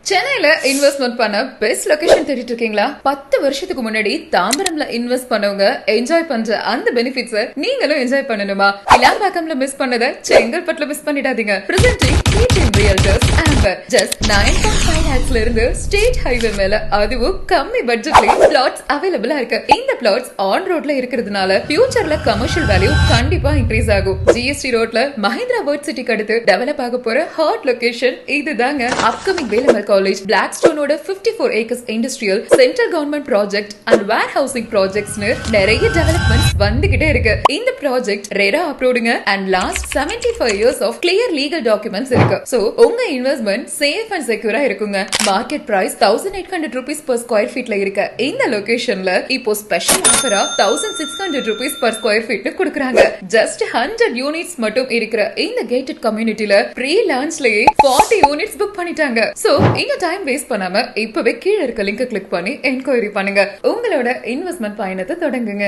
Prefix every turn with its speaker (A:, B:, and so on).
A: சென்னையில இன்வெஸ்ட்மெண்ட் பண்ண best location தேடிட்டு இருக்கீங்களா? 10 வருஷத்துக்கு முன்னாடி தாம்பரம்ல இன்வெஸ்ட் பண்ணவங்க என்ஜாய் பண்ற அந்த பெனிஃபிட்ஸ் நீங்களும் என்ஜாய் பண்ணணுமா? இலாம்பாக்கம்ல மிஸ் பண்ணத செங்கல்பட்டுல மிஸ் பண்ணிடாதீங்க. Presenting KTM Realtors Amber. Just 9.5 lakhsல இருந்து ஸ்டேட் ஹைவே மேல அதுவும் கம்மி பட்ஜெட்லயே பிளாட்ஸ் அவைலபிளா இருக்கு. இந்த பிளாட்ஸ் ஆன் ரோட்ல இருக்கிறதுனால ஃபியூச்சர்ல கமர்ஷியல் வேல்யூ கண்டிப்பா இன்க்ரீஸ் ஆகும். GST ரோட்ல மஹிந்திரா வேர்ல்ட் சிட்டிக்கு அடுத்து டெவலப் ஆக போற ஹாட் லொகேஷன் இதுதாங்க. அப்கமிங் வேலம்மாள் காலேஜ், பிளாக்ஸ்டோனோட 54 acres industrial, central government project and warehousing ப்ராஜெக்ட்ஸ்னு நிறைய டெவலப்மெண்ட்ஸ் வந்துகிட்டே இருக்கு. இந்த ப்ராஜெக்ட் ரெரா அப்ரூவ்டுங்க and last 75 years of clear legal documents இருக்கு. சோ உங்க இன்வெஸ்ட்மெண்ட் சேஃப் அண்ட் செக்யூரா இருக்குங்க. Market price 1800 rupees per square feetல இருக்க இந்த லொகேஷன்ல இப்போ ஸ்பெஷல் ஆஃபரா 1600 rupees per square feet கொடுக்கறாங்க. ஜஸ்ட் 100 யூனிட்ஸ் மட்டும் இருக்கிற இந்த கேட்டட் கம்யூனிட்டில ப்ரீ லான்ச்லயே 40 யூனிட்ஸ் புக் பண்ணிட்டாங்க. சோ இந்த டைம் வேஸ்ட் பண்ணாம இப்பவே கீழ இருக்க லிங்க் கிளிக் பண்ணி என்கொயரி பண்ணுங்க. உங்களோட இன்வெஸ்ட்மெண்ட் பயணத்தை தொடங்குங்க.